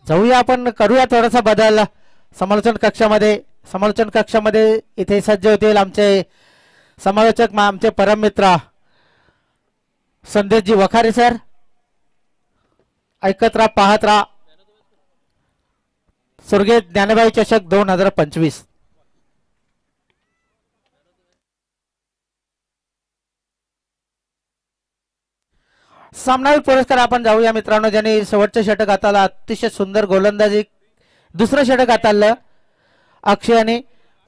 जाऊया आपण करूया थोडासा बदल समालोचन कक्षामध्ये इथे सज्ज होतील आमचे समालोचक आमचे परम मित्र संदेशजी वखारे सर. ऐकत राहा पाहत राहा स्वर्गीय ज्ञानबाई चषक 2025. सामनावीर पुरस्कार आपण जाऊया मित्रांनो ज्यांनी शेवटचे षटक हाताळलं अतिशय सुंदर गोलंदाजी दुसरं षटक हाताळलं अक्षयने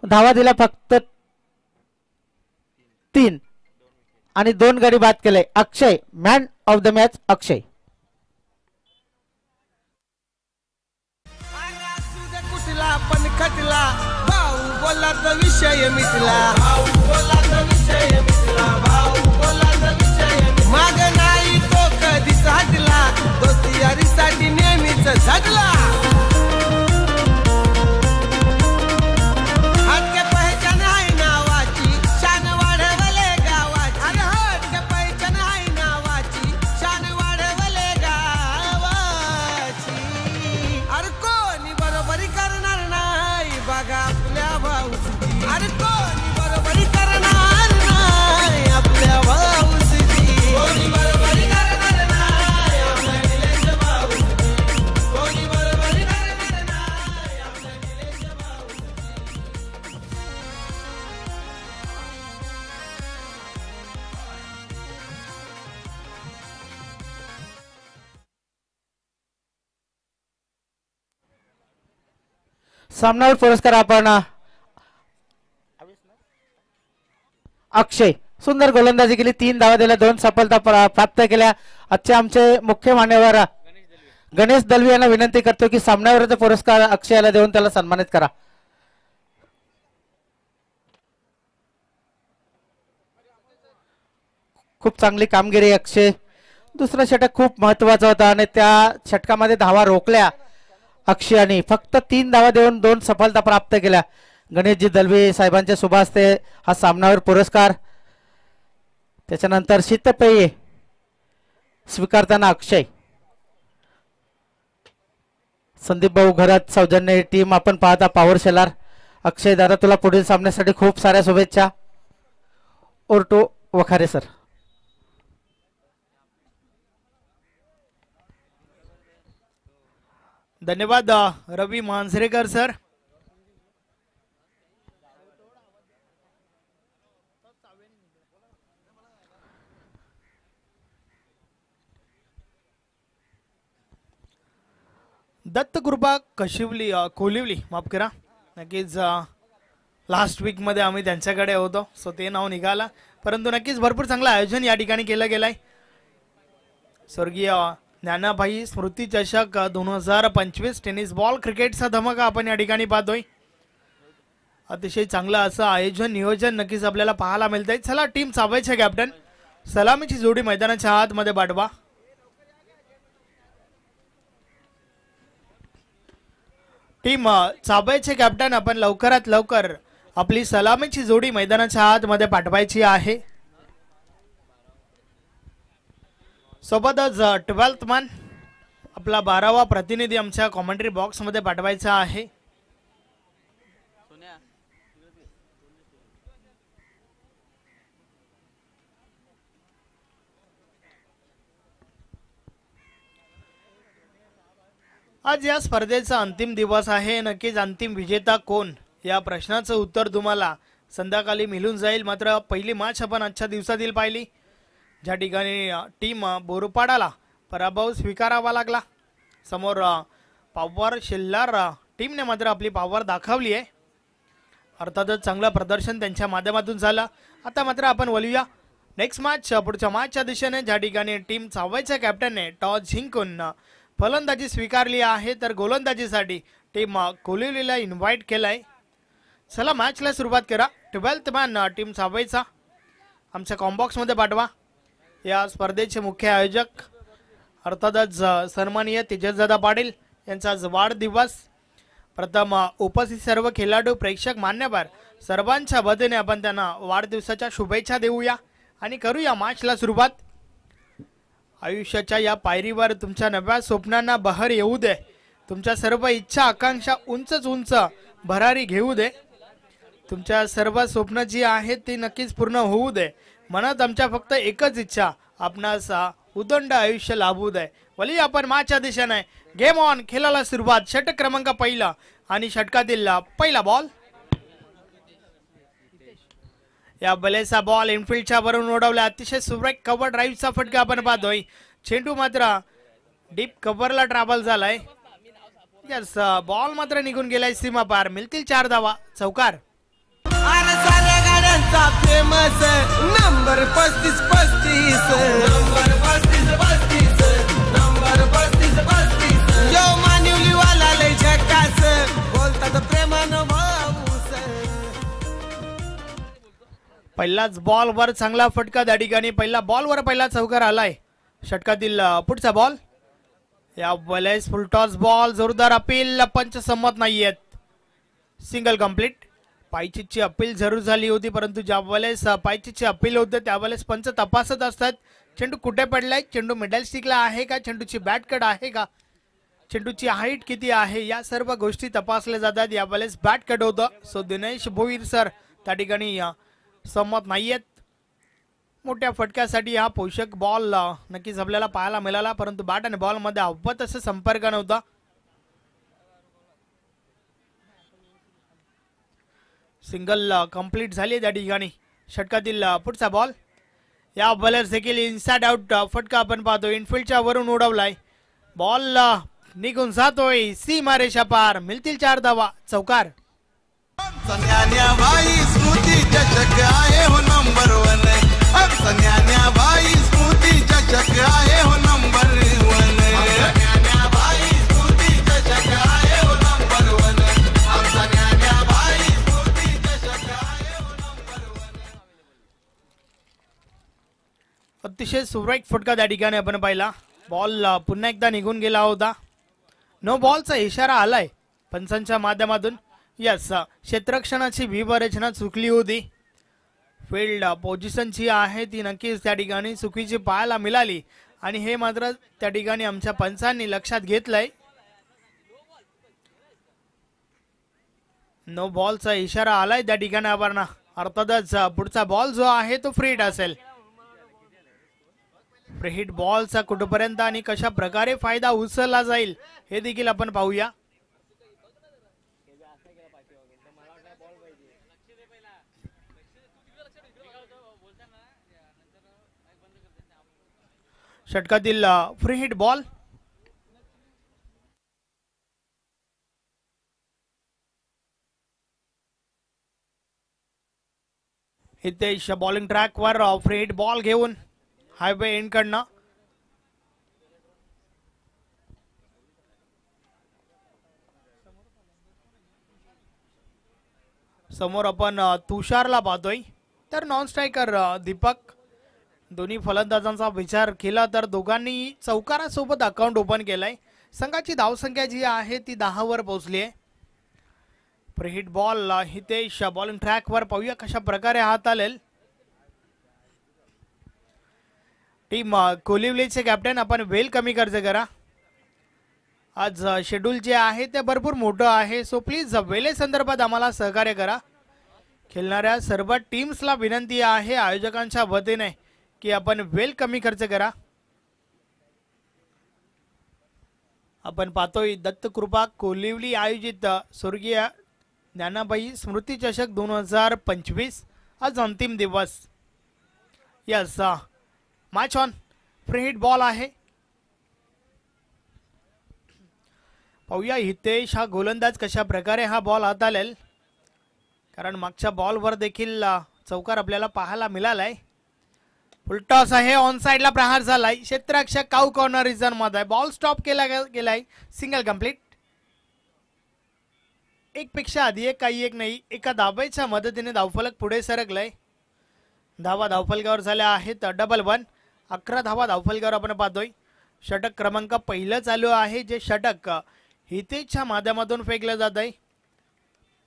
धावा दिला फक्त 3 आणि 2 गडी बाद केले. अक्षय मॅन ऑफ द मॅच अक्षय. पण खटला भाऊ बोलाचा विषय मिटला माग नाही तो कधीच हटला दोस्ती यारीसाठी नेहमीच झगला हटके पहिचान आहे नावाची शान वाढवले गावाची अरे हटके पहिचान आहे नावाची शान वाढवले गावाची अरे कोणी बरोबरी करणार नाही बघा आपल्या भाऊची अरे कोणी बरोबरी करणार नाही आपल्या भाऊची कोणी बरोबरी करणार नाही आपल्या निलेश भाऊची कोणी बरोबरी करणार नाही आपल्या निलेश भाऊची. सामनावीर पुरस्कार आपण अक्षय सुंदर गोलंदाजी केली 3 धावा दिल्या 2 सफलता प्राप्त केल्या. आजचे आमचे मुख्य मान्यवर गणेश दलवी यांना विनंती करतो की सामनावीरचा पुरस्कार अक्षयाला देऊन त्याला सन्मानित करा. खूप चांगली कामगिरी अक्षय. दुसरा षटक खूप महत्वाचा होता आणि त्या षटकामध्ये धावा रोखल्या अक्षयाने फक्त 3 धावा देऊन 2 सफलता प्राप्त केल्या. गणेशजी दलवी साहेबांच्या शुभ हस्ते हा सामनावीर पुरस्कार. त्याच्यानंतर शीतपेये स्वीकारताना अक्षय. संदीप भाऊ घरात सौजन्य टीम आपण पाहता पॉवर शेलार. अक्षय दादा तुला पुढील सामन्यासाठी खूप साऱ्या शुभेच्छा. ओरटो वखारे सर. धन्यवाद रवी मांजरेकर सर. दत्तकृपा कोलिवली माफ करा नक्कीच लास्ट वीक मध्ये आम्ही त्यांच्याकडे होतो सो ते नाव निघाला परंतु नक्कीच भरपूर चांगलं आयोजन या ठिकाणी केलं गेलंय. स्वर्गीय ज्ञानाबाई स्मृती चषक 2025 टेनिस बॉल क्रिकेटचा धमाका आपण या ठिकाणी पाहतोय. अतिशय चांगलं असं आयोजन नियोजन नक्कीच आपल्याला पाहायला मिळतंय. चला टीम चाबायचे कॅप्टन सलामीची जोडी मैदानाच्या आतमध्ये पाठवा. टीम चाबायचे कॅप्टन आपण लवकरात लवकर आपली सलामीची जोडी मैदानाच्या आतमध्ये पाठवायची आहे. सोबतच 12th मॅन आपला 12वा प्रतिनिधी आमच्या कॉमेंट्री बॉक्स मध्ये पाठवायचा आहे. आज या स्पर्धेचा अंतिम दिवस आहे. नक्कीच अंतिम विजेता कोण या प्रश्नाचं उत्तर तुम्हाला संध्याकाळी मिळून जाईल. मात्र पहिली मॅच आपण आजच्या दिवसातील पाहिली ज्या ठिकाणी टीम बोरुपाडाला पराभव स्वीकारावा लागला. समोर पॉवर शेल्लार टीमने मात्र आपली पॉवर दाखवली आहे. अर्थातच चांगलं प्रदर्शन त्यांच्या माध्यमातून झालं. आता मात्र आपण वळूया नेक्स्ट मॅच पुढच्या मॅचच्या दिशेने ज्या ठिकाणी टीम चावायच्या कॅप्टनने टॉस जिंकून फलंदाजी स्वीकारली आहे तर गोलंदाजीसाठी टीम कोलिवलीला इन्व्हाइट केलाय. चला मॅचला सुरुवात करा. 12th मॅन टीम चावायचा आमच्या कॉम्बॉक्स मध्ये पाठवा. या स्पर्धेचे मुख्य आयोजक अर्थातच सन्माननीय तेजसदादा पाटील यांचा आज वाढदिवस. प्रथम उपस्थित सर्व खेळाडू प्रेक्षक मान्यवर सर्वांच्या वतीने आपण त्यांना वाढदिवसाच्या शुभेच्छा देऊया आणि करूया मॅचला सुरुवात. आयुष्याच्या या पायरीवर तुमच्या नव्या स्वप्नांना बहर येऊ दे तुमच्या सर्व इच्छा आकांक्षा उंचच उंच भरारी घेऊ दे. तुमच्या सर्व स्वप्न जी आहेत ती नक्कीच पूर्ण होऊ दे. मनात आमच्या फक्त एकच इच्छा, आपणास उदंड आयुष्य लाभू दे. वली आपण माच्या दिशेने गेम ऑन. खेळाला सुरुवात. षटक क्रमांक पहिला आणि षटकातील पहिला बॉल. या बलेचा बॉल इनफिल्डच्या वरून उडवला. अतिशय सुरेख कव्हर ड्राईव्हचा फटका आपण पाहतोय. चेंडू मात्र डीप कव्हरला ट्रॅव्हल झालाय. यस, बॉल मात्र निघून गेलाय सीमा पार. मिळतील 4 धावा. चौकार. अरे साऱ्या गाड्यांचा फेमस नंबर 35 नंबर 35 नंबर 35 यो मानिवली वाला लय झकास बोलतात प्रेमानं भाऊस. पहिलाच बॉल वर चांगला फटका त्या ठिकाणी. पहिला बॉल वर पहिला चौकार आलाय. षटकातील पुढचा बॉल. या बलेस फुल टॉस बॉल. जोरदार अपील. पंच संमत नाहीयेत. Single complete. पायचीची अपील जरूर झाली होती, परंतु ज्या वेळेस पायचीची अपील होते त्यावेळेस पंच तपासत असतात चेंडू कुठे पडलाय, चेंडू मिडल स्टिकला आहे का, चेंडूची बॅट कट आहे का, चेंडूची हाईट किती आहे, या सर्व गोष्टी तपासल्या जातात. यावेळेस बॅट कट होतं. सो दिनेश भोईर सर त्या ठिकाणी सहमत नाहीयेत. मोठ्या फटक्यासाठी हा पोषक बॉल नक्कीच आपल्याला पाहायला मिळाला, परंतु बॅट आणि बॉल मध्ये अवपत असं संपर्क नव्हता. सिंगल कंप्लीट झाली त्या ठिकाणी. षटकातील पुढचा बॉल. या बॉलर देखील इनसाइड आउट फटका आपण पाहतो. इनफिल्डच्या वरून उडवलाय. बॉल निघून जातोय सीमा रेषा पार. मिळतील 4 धावा. चौकार. भाई स्मृती चषक आहे हो नंबर 1. भाई स्मृती चषक आहे हो नंबर 1. अतिशय सुरेख फटका त्या ठिकाणी आपण पाहिला. बॉल पुन्हा एकदा निघून गेला होता. नो बॉलचा इशारा आलाय पंचांच्या माध्यमातून. यस, क्षेत्ररक्षणाची व्यूहरचना चुकली होती. फील्ड पोझिशन जी आहे ती नक्कीच त्या ठिकाणी चुकीची पाहायला मिळाली आणि हे मात्र त्या ठिकाणी आमच्या पंचांनी लक्षात घेतलंय. नो बॉलचा इशारा आलाय त्या ठिकाणी आपण. अर्थातच पुढचा बॉल जो आहे तो फ्री हिट असेल. फ्री हिट बॉलचा कुठपर्यंत आणि कशा प्रकारे फायदा उचलला जाईल हे देखील आपण पाहूया. षटकातील free hit ball. Hitesh bowling track वर फ्री हिट बॉल घेऊन हायवे एंड कडनं. समोर आपण तुषारला पाहतोय. तर नॉन स्ट्रायकर दीपक. दोन्ही फलंदाजांचा विचार केला तर दोघांनी चौकारासोबत अकाउंट ओपन केलंय. संघाची धावसंख्या जी आहे ती 10 वर पोहोचली आहे. Free hit ball. Hitesh bowling track वर. पाहूया कशा प्रकारे हात आलेल. टीम कोलिवलीचे कॅप्टन आपण वेल कमी खर्च करा. आज शेड्यूल जे आहे ते भरपूर मोठं आहे. सो प्लीज वेले संदर्भात आम्हाला सहकार्य करा. खेळणाऱ्या सर्व टीम्सला विनंती आहे आयोजकांच्या वतीने की आपण वेल कमी खर्च करा. आपण पाहतोय दत्तकृपा कोलिवली आयोजित स्वर्गीय ज्ञानाबाई स्मृती चषक 2025 आज अंतिम दिवस. Yes, match on. Free hit ball आहे. पाहूया हितेश हा गोलंदाज कशा प्रकारे हा बॉल हाताळेल, कारण मागच्या बॉलवर देखील चौकार आपल्याला पाहायला मिळालाय. फुलटॉस आहे. ऑन साइडला प्रहार झालाय. क्षेत्ररक्षक काऊ कॉर्नर रिझन मध्ये. बॉल स्टॉप केला गेलाय. Single complete. एक पेक्षा आधी एक काही एक नाही. एका धाब्याच्या मदतीने धावफलक पुढे सरकलाय. धावा धावफलकावर झाल्या आहेत डबल 1. 11 धावा धावफलकावर आपण पाहतोय. षटक क्रमांक पहिलं चालू आहे, जे षटक हितेशच्या माध्यमातून फेकलं जात आहे.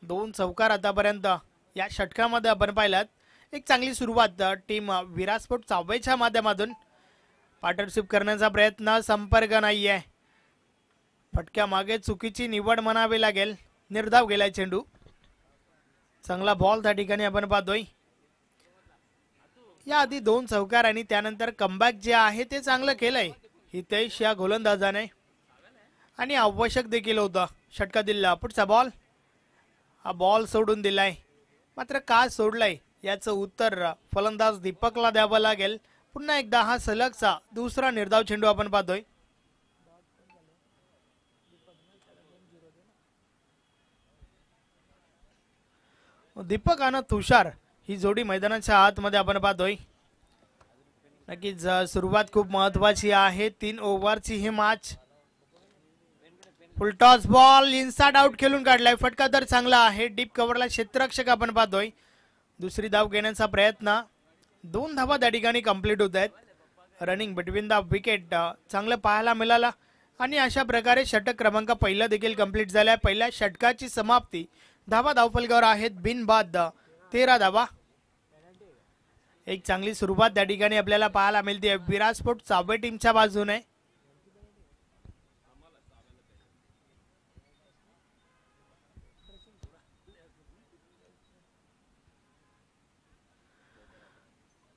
2 चौकार आतापर्यंत या षटकामध्ये आपण पाहिलात. एक चांगली सुरुवात टीम विरासपोर्ट चावयच्या माध्यमातून पार्टनरशिप करण्याचा प्रयत्न. संपर्क नाहीये. फटक्या मागे चुकीची निवड म्हणावी लागेल. निर्धाव गेलाय चेंडू. चांगला बॉल त्या ठिकाणी आपण पाहतोय. या आधी 2 चौकार आणि त्यानंतर कमबॅक जे आहे ते चांगलं केलंय हितेश या गोलंदाजाने आणि आवश्यक देखील होतं. षटका दिला. पुढचा बॉल. हा बॉल सोडून दिलाय. मात्र का सोडलाय याचं उत्तर फलंदाज दीपकला द्यावं लागेल. पुन्हा एकदा हा सलगचा दुसरा निर्धाव चेंडू आपण पाहतोय. दीपक आणि तुषार ही जोडी मैदानाच्या आतमध्ये आपण पाहतोय. नक्कीच सुरुवात खूप महत्वाची आहे. 3 ओव्हरची ही match. Full toss ball inside out खेळून काढलाय. फटका तर चांगला आहे. डीप कव्हरला क्षेत्ररक्षक आपण पाहतोय. दुसरी धाव घेण्याचा प्रयत्न. 2 धावा त्या ठिकाणी कंप्लीट होत आहेत. रनिंग बिटवीन द विकेट चांगलं पाहायला मिळाला आणि अशा प्रकारे षटक क्रमांक पहिला देखील कंप्लीट झालाय. पहिल्या षटकाची समाप्ती. धावा धावफलकावर आहेत बिनबाद 13 धावा. एक चांगली सुरुवात त्या ठिकाणी आपल्याला पाहायला मिळते विराट स्पोर्ट्स चाबे टीमच्या बाजूने.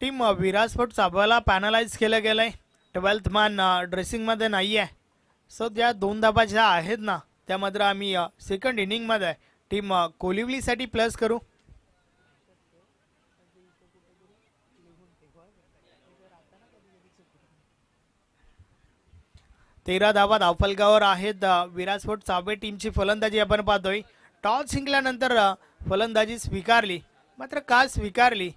टीम विराट स्पोर्ट्स चाबेला पॅनलाइज केलं गेलंय. 12th मॅन ड्रेसिंग मध्ये नाहीये. सो त्या 2 धावा ज्या आहेत ना त्या मात्र आम्ही सेकंड इनिंग मध्ये टीम कोलिवलीसाठी प्लस करू. तेरा धावा धावफलकावर आहेत. विराट स्पोर्ट्स चाबे टीमची फलंदाजी आपण पाहतोय. टॉस जिंकल्यानंतर फलंदाजी स्वीकारली. मात्र का स्वीकारली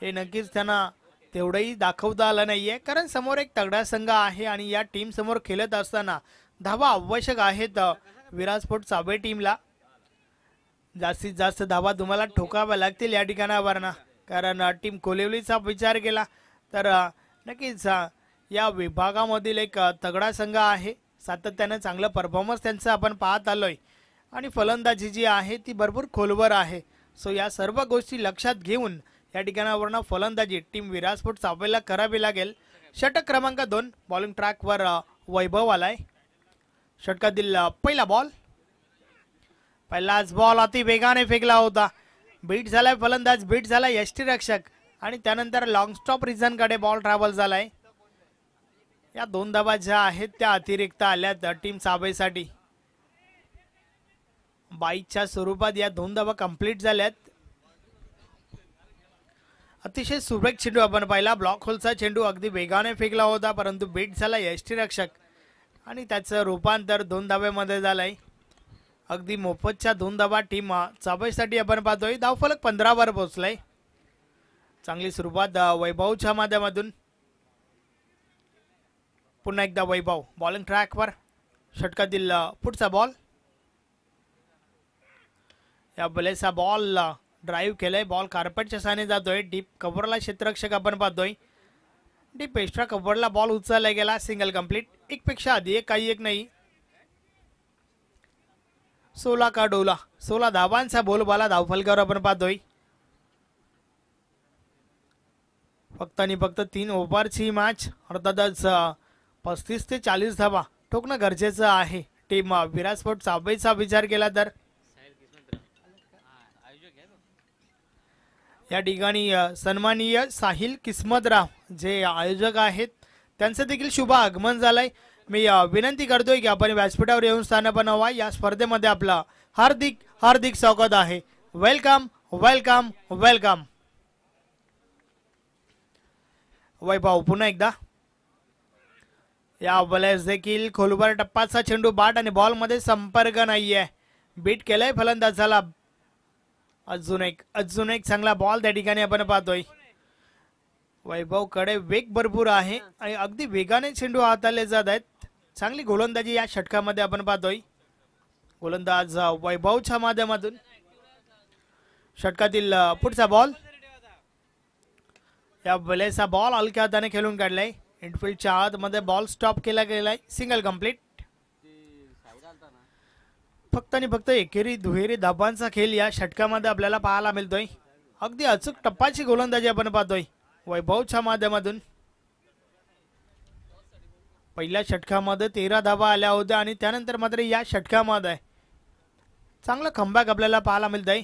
हे नक्कीच त्यांना तेवढंही दाखवता आलं नाहीये. कारण समोर एक तगडा संघ आहे आणि या टीम समोर खेळत असताना धावा आवश्यक आहेत विराट स्पोर्ट्स चाबे टीमला. जास्तीत जास्त धावा तुम्हाला ठोकाव्या लागतील या ठिकाणावर ना. कारण टीम कोलिवलीचा विचार केला तर नक्कीच या विभागामधील एक तगडा संघ आहे. सातत्याने चांगलं परफॉर्मन्स त्यांचं आपण पाहत आलोय आणि फलंदाजी जी आहे ती भरपूर खोलवर आहे. सो या सर्व गोष्टी लक्षात घेऊन या ठिकाणावरनं फलंदाजी टीम विराट स्पोर्ट्स चाबेला करावी लागेल. षटक क्रमांक 2 बॉलिंग ट्रॅकवर वैभव आलाय. षटकातील पहिला बॉल. पहिलाच बॉल अति वेगाने फेकला होता. बीट झालाय फलंदाज. बीट झाला यष्टीरक्षक आणि त्यानंतर लॉंग स्टॉप रिझन कडे बॉल ट्रॅव्हल झालाय. या 2 धावा ज्या आहेत त्या अतिरिक्त आल्यात टीम चाबेसाठी. 22च्या स्वरूपात या 2 धावा कंप्लीट झाल्यात. अतिशय सुरेख चेंडू आपण पाहिला. ब्लॉक होलचा चेंडू अगदी वेगाने फेकला होता परंतु बीट झाला यष्टीरक्षक आणि त्याचं रूपांतर 2 धाव्यामध्ये झालंय. अगदी मोफतच्या 2 धावा टीम चाबेसाठी आपण पाहतोय. धावफलक 15 वर पोहोचलाय. चांगली सुरुवात वैभवच्या माध्यमातून. पुन्हा एकदा वैभव बॉलिंग ट्रॅकवर. षटकातील पुढचा बॉल. या बलेचा बॉल ड्राईव्ह केलाय. बॉल कार्पेटच्या साने जातोय. डीप कव्हरला क्षेत्ररक्षक आपण पाहतोय. डीप एक्स्ट्रा कव्हरला बॉल उचलला गेला. Single complete. एक पेक्षा आधी एक काही एक नाही. 16 का डोला. 16 धावांचा बोलबाला धावफलकावर आपण पाहतोय. फक्त आणि फक्त 3 ओव्हरची मॅच. अर्थातच 35 ते 40 धावा ठोकणं गरजेचं आहे टीम विराट स्पोर्ट्स चाबेचा विचार केला तर. या ठिकाणी सन्माननीय साहिल किस्मतराव जे आयोजक आहेत त्यांचं देखील शुभ आगमन झालंय. मी विनंती करतोय की आपण व्यासपीठावर येऊन स्थान बनवा. या स्पर्धेमध्ये आपलं हार्दिक हार्दिक स्वागत आहे. Welcome welcome welcome. वैभव पुन्हा एकदा. या बॉलर्स देखील खोलवर टप्पाचा चेंडू बाट आणि बॉल मध्ये संपर्क नाहीये. बीट केलाय फलंदाजाला. अजून एक चांगला बॉल त्या ठिकाणी आपण पाहतोय. वैभव कडे वेग भरपूर आहे आणि अगदी वेगाने चेंडू हाताळले जात आहेत. चांगली गोलंदाजी या षटकामध्ये आपण पाहतोय. गोलंदाज वैभवच्या माध्यमातून. षटकातील पुढचा बॉल. या बलेचा बॉल हलक्या हाताने खेळून काढलाय. इनफिल्डच्या आतमध्ये बॉल स्टॉप केला गेलाय. Single complete. फक्त आणि फक्त एकेरी दुहेरी धाबांचा खेळ या षटकामध्ये आपल्याला पाहायला मिळतोय. अगदी अचूक टप्पाची गोलंदाजी आपण पाहतोय वैभवच्या माध्यमातून. पहिल्या षटकामध्ये 13 धावा आल्या होत्या आणि त्यानंतर मात्र या षटकामध्ये चांगला कमबॅक आपल्याला पाहायला मिळत आहे.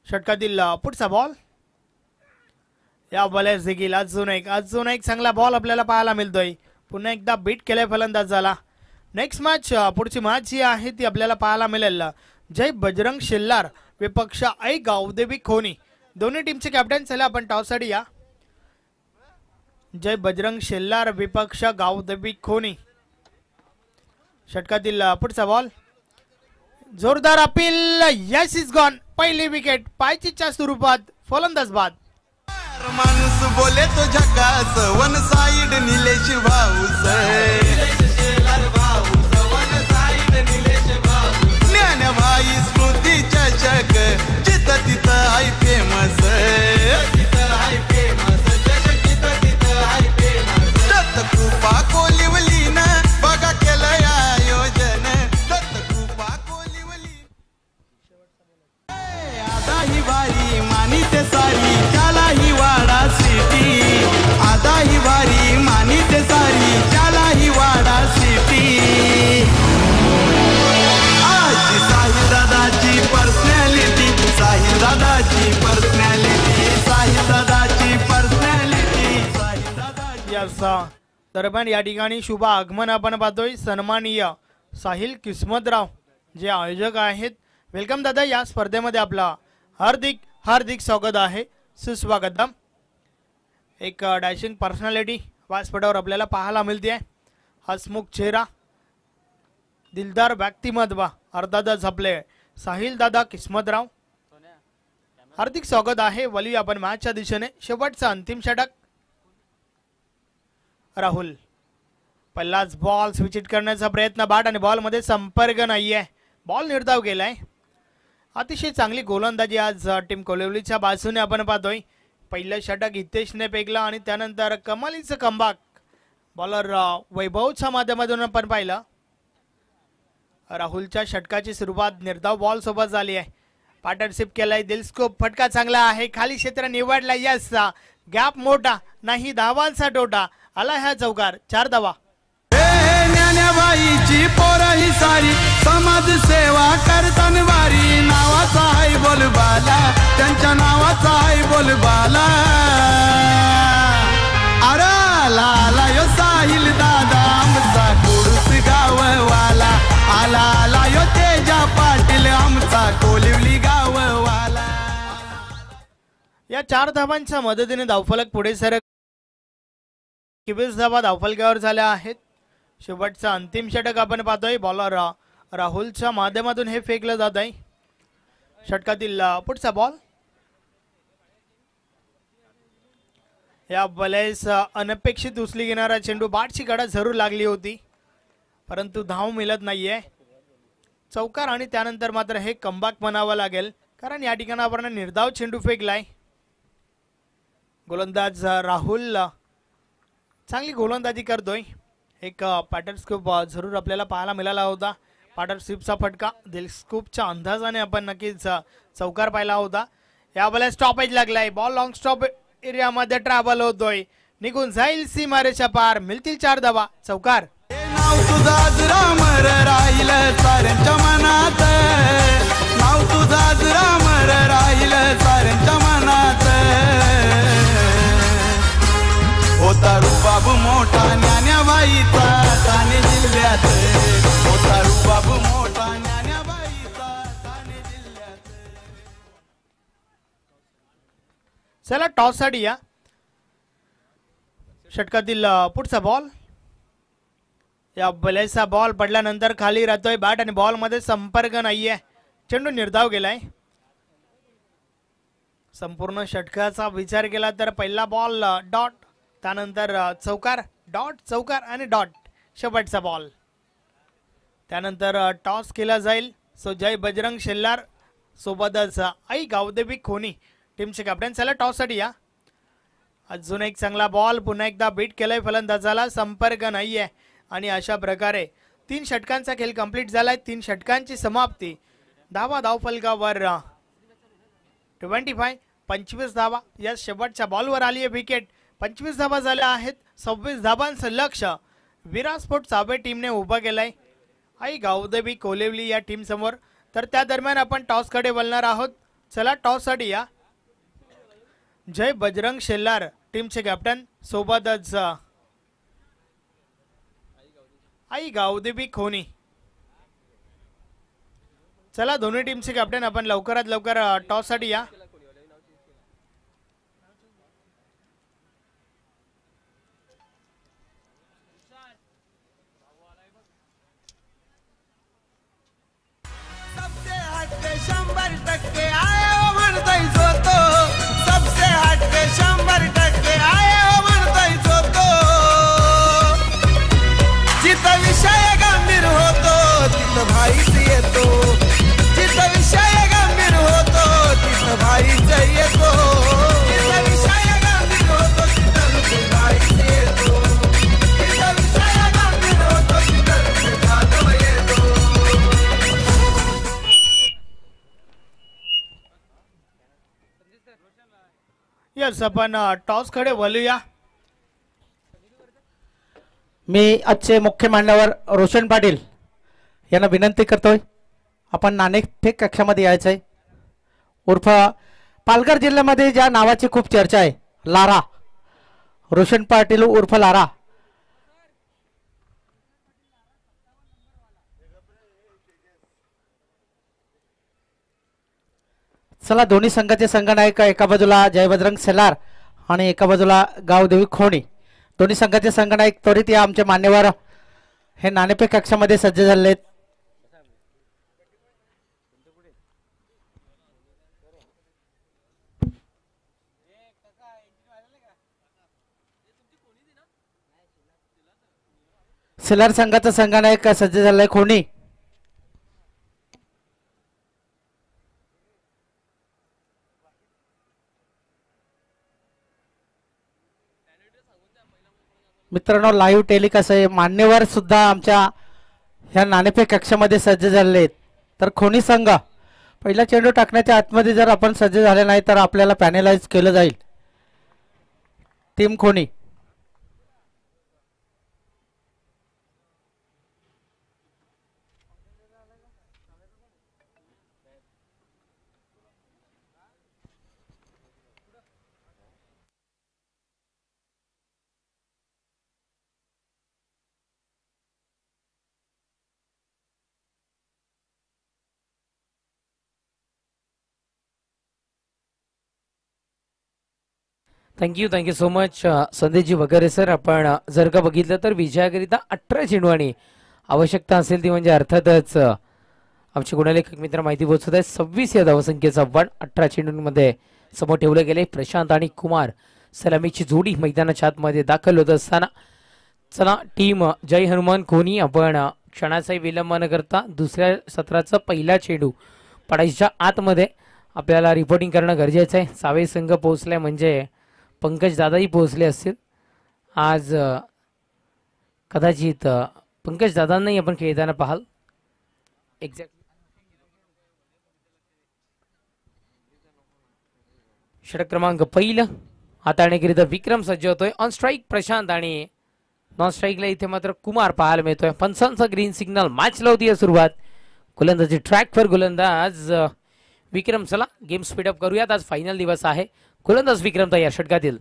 षटकातील पुढचा बॉल या बॉलर्स देखील अजून एक चांगला बॉल आपल्याला पाहायला मिळतोय. पुन्हा एकदा बीट केलाय फलंदाजाला. नेक्स्ट मॅच पुढची मॅच जी आहे ती आपल्याला पाहायला मिळेल जय बजरंग शेल्लार विपक्ष ऐ गावदेवी खोनी. दोन्ही टीमचे कॅप्टन. चला आपण टॉससाठी या. जय बजरंग शेल्लार विपक्ष गावदेवी खोनी. षटकातील पुढचा बॉल जोरदार अपील. Yes is gone. पहिली विकेट पायचीच्या स्वरूपात फलंदाज बाद. माणूस बोले तो झकास वन साइड निलेश भाऊस ज्ञानबाई स्मृती चषक जिथं तिथं आहे फेमस. दत्तकृपा कोलिवलीन बघा केलंय आयोजन. दत्तकृपा कोलिवली आता ही वारी मानी ते सारी त्याला ही वाडा सिटी. आता ही वारी मानी ते सारी त्याला ही वाडा सिटी. आजी साहिल दादाची पर्सनॅलिटी. साहिल दादाची पर्सनॅलिटी. साहिल दादाची पर्सनॅलिटी. साहिल दादाची. याचा दरम्यान या ठिकाणी शुभ आगमन आपण पाहतोय. सन्माननीय साहिल किस्मतराव जे आयोजक आहेत. वेलकम दादा. या स्पर्धेमध्ये आपला हार्दिक हार्दिक स्वागत आहे. सुस्वागतम. एक डॅशिंग पर्सनॅलिटी व्यासपीठावर आपल्याला पाहायला मिळते. हसमुख चेहरा, दिलदार व्यक्तिमत्व अर्थातच आपले साहिल दादा किस्मतराव. हार्दिक स्वागत आहे. वली आपण मॅचच्या दिशेने. शेवटचा अंतिम षटक. राहुल पहिलाच बॉल स्विचिट करण्याचा प्रयत्न. बॅट आणि बॉल मध्ये संपर्क नाहीये. बॉल निर्धाव गेलाय. अतिशय चांगली गोलंदाजी आज टीम कोलिवलीच्या बाजूने आपण पाहतोय. पहिलं षटक हितेशने पेगला आणि त्यानंतर कमालीचं कमबॅक बॉलर वैभवच्या माध्यमातून आपण पाहिलं. राहुलच्या षटकाची सुरुवात निर्धाव बॉल सोबत झाली आहे. पार्टनरशिप केलाय. दिलस्कोप फटका चांगला आहे. खाली क्षेत्र निवडला. यस गॅप मोठा नाही. धावांचा टोटा आला ह्या चौकार. 4 धावा. ज्ञानबाईची पोरं ही सारी समाज सेवा करताना वारी. नावाचा आहे बोलबाला त्यांच्या नावाचा आहे बोलबाला. अरे लाला यो साहिल दादा आमचा कुरुस गाववाला. आला आला यो तेजा पाटील आमचा कोलिवली गाववाला. या 4 धावांच्या मदतीने धावफलक पुढे सरक 21 धावा धावफलकावर झाल्या आहेत. शेवटचा अंतिम षटक आपण पाहतोय. बॉलर राहुलच्या माध्यमातून हे फेकलं जात आहे. षटकातील पुढचा बॉल या बलेस अनपेक्षित उचली घेणारा चेंडू. बाटची कडा जरूर लागली होती परंतु धाव मिळत नाहीये. चौकार आणि त्यानंतर मात्र हे कमबॅक म्हणावं लागेल कारण या ठिकाणी आपण निर्धाव चेंडू फेकलाय. गोलंदाज राहुल चांगली गोलंदाजी करतोय. एक पार्टनरशिप जरूर आपल्याला पाहायला मिळाला होता. पार्टनरशिपचा फटका दिलस्कोपच्या अंदाजाने आपण नक्कीच चौकार पाहिला होता. या बॉल स्टॉपेज लागलाय. बॉल लॉंग स्टॉप एरियामध्ये ट्रॅव्हल होतोय. निघून जाईल सीमारेच्या पार. मिळतील 4 धावा. चौकार. नाव तुझाच रामर राहिल साऱ्यांच्या मनात. नाव तुझाच रामर राहिल साऱ्यांच्या मनात. होता रुबाब मोठा ज्ञानबाईचा ठाणे जिल्ह्यात. होता रुबाब मोठा ज्ञानबाईचा ठाणे जिल्ह्यात. चला टॉस साठी या. षटकातील पुढचा बॉल या बलेचा बॉल पडल्यानंतर खाली राहतोय. बॅट आणि बॉल मध्ये संपर्क नाहीये. चेंडू निर्धाव गेलाय. संपूर्ण षटकाचा विचार केला तर पहिला बॉल डॉट, त्यानंतर चौकार, डॉट, चौकार आणि डॉट. शेवटचा बॉल. त्यानंतर टॉस केला जाईल. सो जय बजरंग शेल्लार सोबतच आई गावदेवी खोनी टीमचे कॅप्टन. चला टॉस साठी या. अजून एक चांगला बॉल. पुन्हा एकदा बीट केलाय फलंदाजाला. संपर्क नाहीये आणि अशा प्रकारे 3 षटकांचा खेळ कंप्लीट झालाय. 3 षटकांची समाप्ती. धावा धावफलकावर 25 25 धावा या शेवटच्या बॉलवर आली आहे विकेट. 25 धावा झाल्या आहेत. 26 धावांचं लक्ष विराट स्पोर्ट्स सावे टीमने उभं केलंय आई गावदेवी कोलिवली या टीम समोर. तर त्या दरम्यान आपण टॉस कडे वळणार आहोत. चला टॉस साठी या. जय बजरंग शेल्लार टीमचे कॅप्टन सोबतच आई गावदेवी खोनी. चला दोन्ही टीमचे कॅप्टन आपण लवकरात लवकर टॉस साठी या. सबसे हटके 100% आया हो म्हणतोय जो तो. सबसे हटके 100% आया हो म्हणतोय जो तो. जिथं विषय गंभीर होतो तिथं भाईच येतो. जिथं विषय गंभीर होतो तिथं भाईच येतो. जिथं विषय गंभीर होतो तिथं भाईच येतो. जिथं विषय गंभीर होतो तिथं जाधव येतो. यस आपण टॉस कडे वळूया. मी आजचे मुख्य मान्यवर रोशन पाटील यांना विनंती करतोय आपण नाणेफेक कक्षामध्ये यायचंय. उर्फ पालघर जिल्ह्यामध्ये ज्या नावाची खूप चर्चा आहे लारा, रोशन पाटील उर्फ लारा. चला दोन्ही संघाचे संघनायक एका बाजूला जय बजरंग शेलार आणि एका बाजूला गावदेवी खोणी. दोन्ही संघाचे संघनायक त्वरित या. आमचे मान्यवर हे नाणेफेक कक्षामध्ये सज्ज झाले आहेत. शेलार संघाचा संघनायक सज्ज झालाय खोणी. मित्रांनो लाईव्ह टेलिकास्ट आहे. मान्यवर सुद्धा आमच्या ह्या नाणेफेक कक्षामध्ये सज्ज झाले आहेत. तर खोणी संघ पहिला चेंडू टाकण्याच्या आतमध्ये जर आपण सज्ज झाले नाही तर आपल्याला पॅनलाइज केलं जाईल. Team Khoni. Thank you so much संदेशजी वगैरे सर. आपण जर का बघितलं तर विजयाकरिता 18 चेंडू आणि आवश्यकता असेल ती म्हणजे अर्थातच आमचे गुणलेखक मित्र माहिती पोहोचत आहेत. 26 या धावसंख्येचं आव्हान 18 चेंडूंमध्ये समोर ठेवले गेले. प्रशांत आणि कुमार सलामीची जोडी मैदानाच्या आतमध्ये दाखल होत असताना चला टीम जय हनुमान खोनी आपण क्षणाचाही विलंब न करता दुसऱ्या सत्राचा पहिला चेंडू पडायच्या आतमध्ये आपल्याला रिपोर्टिंग करणं गरजेचं आहे. सावे संघ पोहोचलाय म्हणजे पंकज दादाही पोहोचले असतील. आज कदाचित पंकज दादांनाही आपण खेळताना पाहाल. एक्झॅक्ट षटक क्रमांक पहिलं हाताळण्याकरिता विक्रम सज्ज होतोय. ऑन स्ट्राईक प्रशांत आणि नॉन स्ट्राईकला इथे मात्र कुमार पाहायला मिळतोय. पंचांचा ग्रीन सिग्नल मॅच लावती सुरुवात. गोलंदाजी ट्रॅक फॉर गोलंदाज विक्रम. चला गेम स्पीडअप करूयात. आज फायनल दिवस आहे. गोलंदाज विक्रम तयार. षटकातील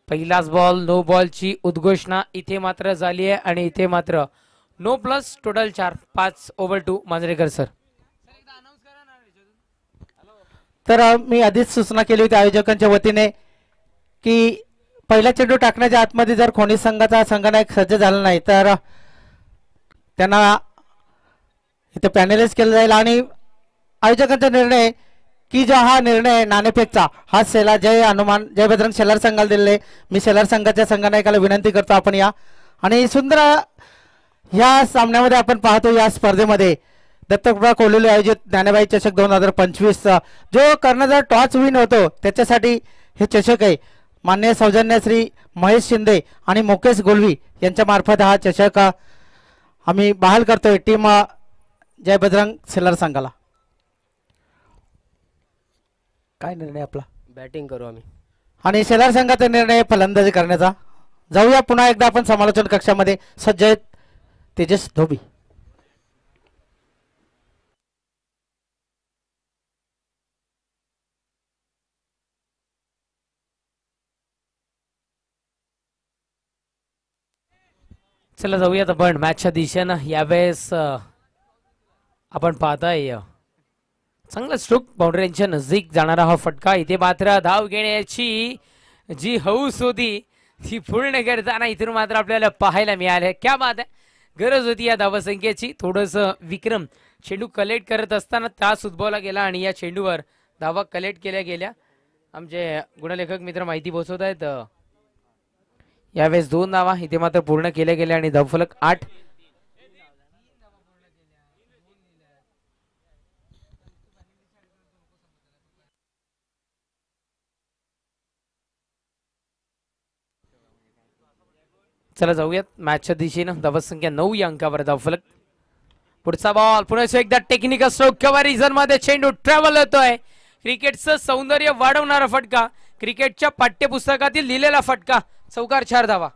पहिलाच बॉल नो बॉलची उद्घोषणा इथे मात्र झाली आहे आणि इथे मात्र no plus total 4. 5 over 2 Manjrekar sir. तर मी आधीच सूचना केली होती आयोजकांच्या वतीने की पहिला चेंडू टाकण्याच्या आतमध्ये जर खोणी संघाचा संघनायक सज्ज झाला नाही तर त्यांना इथे पॅनलाइज केलं जाईल. आणि आयोजकांचा निर्णय की जो हा निर्णय नाणेफेकचा हा सेला जय हनुमान जय बजरंग शेलार संघाला दिलेले. मी शेलार संघाच्या संघनायकाला विनंती करतो आपण या. आणि सुंदर ह्या सामन्यामध्ये आपण पाहतो या स्पर्धेमध्ये दत्तकपुरा कोल्हेली आयोजित ज्ञानेबाई चषक 2025 जो कर्णधार टॉस विन होतो त्याच्यासाठी हे चषक आहे. माननीय सौजन्य श्री महेश शिंदे आणि मुकेश गोलवी यांच्या मार्फत हा चषक आम्ही बहाल करतोय टीम जय बजरंग शेलार संघाला. काय निर्णय आपला? बॅटिंग करू आम्ही. आणि शेलार संघाचा निर्णय फलंदाजी करण्याचा. जाऊया पुन्हा एकदा आपण समालोचन कक्षामध्ये. सज्ज आहेत तेजस धोबी. चला जाऊयात आपण मॅचच्या दिशेनं. यावेळेस आपण पाहताय चांगला स्ट्रोक बाउंड्रीच्या नजदीक जाणारा हा फटका. इथे मात्र धाव घेण्याची जी हौस होती ती पूर्ण करताना इथून मात्र आपल्याला पाहायला मिळाले. क्या बात आहे. गरज होती या धावसंख्येची. थोडंसं विक्रम चेंडू कलेक्ट करत असताना त्रास उद्भवला गेला आणि या चेंडूवर धावा कलेक्ट केल्या गेल्या. आमचे गुणलेखक मित्र माहिती पोहोचवत आहेत. यावेळेस 2 धावा इथे मात्र पूर्ण केल्या गेल्या आणि धावफलक 8. चला जाऊयात मॅचच्या दिशेनं. धावसंख्या 9 या अंकावर धावफलक. पुढचा बॉल पुन्हा एकदा टेक्निकल स्ट्रोक किंवा रिझन मध्ये चेंडू ट्रॅव्हल होतोय. क्रिकेटचं सौंदर्य वाढवणारा फटका. क्रिकेटच्या पाठ्यपुस्तकातील लिहिलेला फटका. चौकार 4 धावा.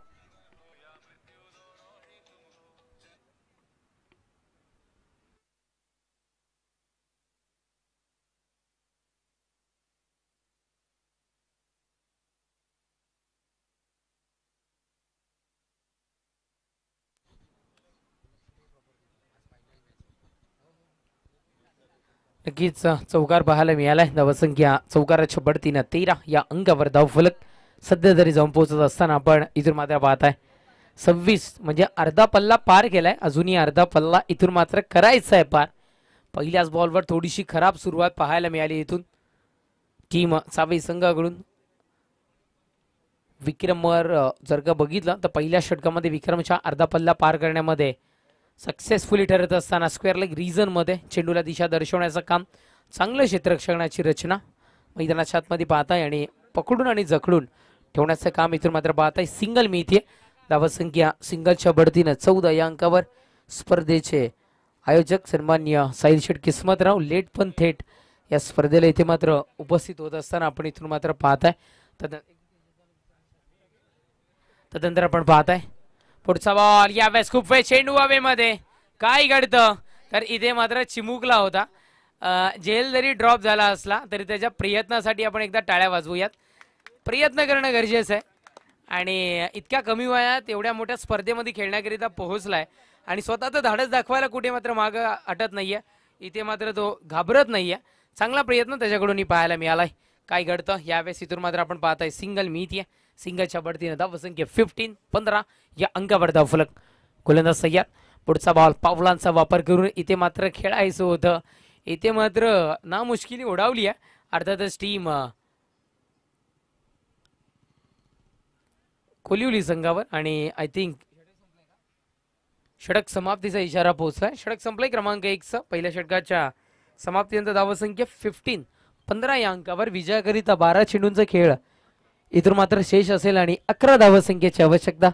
नक्कीच चौकार पाहायला मिळालाय. धावसंख्या चौकाराच्या बढतीनं 13 या अंकावर धावफलक सध्या तरी जाऊन पोहोचत असताना आपण इथून मात्र पाहताय 26 म्हणजे अर्धा पल्ला पार केलाय. अजूनही अर्धा पल्ला इथून मात्र करायचा आहे पार. पहिल्याच बॉलवर थोडीशी खराब सुरुवात पाहायला मिळाली इथून टीम सावे संघाकडून. विक्रमवर जर का बघितलं तर पहिल्या षटकामध्ये विक्रमच्या अर्धा पल्ला पार करण्यामध्ये सक्सेसफुली ठरत असताना स्क्वेअर लेग रिजन मध्ये चेंडूला दिशा दर्शवण्याचं काम. चांगलं क्षेत्ररक्षणाची रचना मैदानाच्या आतमध्ये पाहताय आणि पकडून आणि जखडून ठेवण्याचं काम इथून मात्र पाहताय. सिंगल मिळते. धावसंख्या सिंगलच्या बढतीनं 14 या अंकावर. स्पर्धेचे आयोजक सन्मान्य साहिल शेठ किस्मतराव लेट पण थेट या स्पर्धेला इथे मात्र उपस्थित होत असताना आपण इथून मात्र पाहताय. तदनंतर आपण पाहताय पुढचा बॉल. यावेळेस खूप वेळ चेंडू हवेमध्ये. काय घडतं तर इथे मात्र चिमुकला होता. झेल जरी ड्रॉप झाला असला तरी त्याच्या प्रयत्नासाठी आपण एकदा टाळ्या वाजवूयात. प्रयत्न करणं गरजेचं आहे आणि इतक्या कमी वयात एवढ्या मोठ्या स्पर्धेमध्ये खेळण्याकरिता पोहोचलाय आणि स्वतःचं धाडस दाखवायला कुठे मात्र मागं हटत नाहीये. इथे मात्र तो घाबरत नाहीये. चांगला प्रयत्न त्याच्याकडून पाहायला मिळालाय. काय घडतं यावेळेस इथून मात्र आपण पाहताय सिंगल मिळतीये. सिंगलच्या बढतीनं धावसंख्या 15 या अंकावर धावफलक. गोलंदाज सय्यद. पुढचा बॉल पावलांचा वापर करून इथे मात्र खेळायचं होतं. इथे मात्र ना मुश्किली ओढावली आहे. अर्थातच टीम कोलिवली संघावर आणि आय थिंक षटक समाप्तीचा इशारा पोहोचलाय. षटक संपलाय क्रमांक 1 पहिल्या षटकाच्या समाप्तीनंतर धावसंख्या 15 या अंकावर. विजयाकरिता 12 चेंडूंचा खेळ इथून मात्र शेष असेल आणि 11 धावसंख्येची आवश्यकता.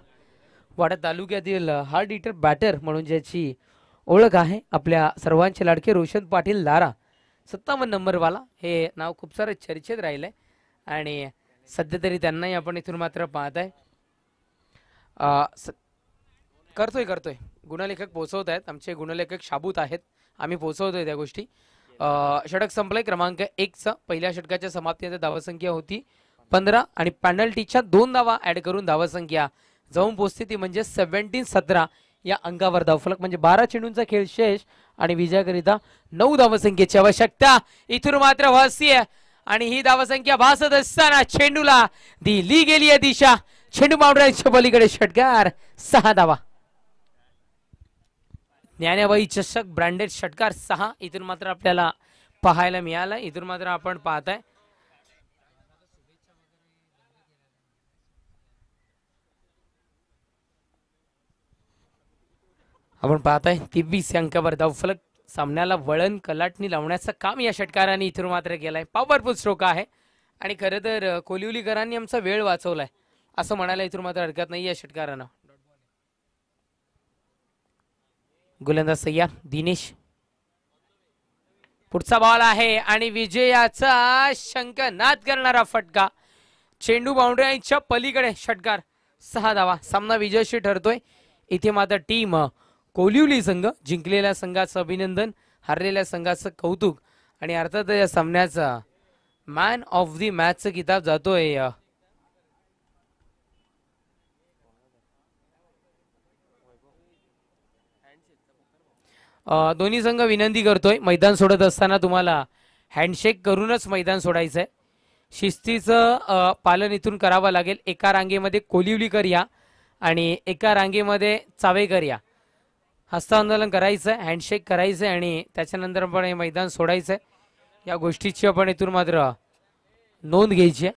वाडा तालुक्यातील हार्ड हिटर बॅटर म्हणून ज्याची ओळख आहे आपल्या सर्वांचे लाडके रोशन पाटील लारा 57 नंबरवाला. हे नाव खूप सारं चर्चेत राहिलंय आणि सध्या तरी त्यांनाही आपण इथून मात्र पाहताय. करतोय गुणलेखक पोहोचवत आहेत. आमचे गुणलेखक शाबूत आहेत. आम्ही पोहोचवतोय त्या गोष्टी. षटक संपलंय क्रमांक 1 पहिल्या षटकाच्या समाप्तीनंतर धावसंख्या होती 15 आणि पेनल्टीच्या 2 धावा ऍड करून धावसंख्या जाऊन पोहोचते ती म्हणजे 17 या अंकावर धावफलक. म्हणजे 12 चेंडूंचा खेळ शेष आणि विजयाकरिता 9 धावसंख्येची आवश्यकता इथून मात्र भासतीये आणि ही धावसंख्या भासत असताना चेंडूला दिली गेली आहे दिशा. चेंडू बाउंड्रीच्या पलीकडे षटकार 6 धावा. ज्ञानाबाई चषक ब्रँडेड षटकार 6 इथून मात्र आपल्याला पाहायला मिळाला. इथून मात्र आपण पाहताय आपण पाहताय 23 अंकावर धावफलक. सामन्याला वळण कलाटणी लावण्याचं काम या षटकाराने इथून मात्र केलंय. पॉवरफुल स्ट्रोक आहे आणि खरं तर कोलिवलीकरांनी आमचा वेळ वाचवलाय असं म्हणायला इथून मात्र हरकत नाही या षटकारानं. गोलंदाज सय्यद दिनेश. पुढचा बॉल आहे आणि विजयाचा शंखनाद करणारा फटका, चेंडू बाउंड्रीच्या पलीकडे षटकार, 6 धावा, सामना विजयशी ठरतोय. इथे मात्र टीम कोलिवली संघ, जिंकलेल्या संघाचं अभिनंदन, हरलेल्या संघाचं कौतुक आणि अर्थात या सामन्याचा मॅन ऑफ द मॅचचा किताब जातोय दोन्ही संघ विनंती करतोय मैदान सोडत असताना तुम्हाला हँडशेक करूनच मैदान सोडायचंय. शिस्तीचं पालन इथून करावं लागेल. एका रांगेमध्ये कोलिवलीकर या आणि एका रांगेमध्ये चावेकर या. हस्तांदोलन करायचंय, हँडशेक करायचंय आणि त्याच्यानंतर आपण हे मैदान सोडायचंय. या गोष्टीची आपण इथून मात्र नोंद घ्यायची आहे.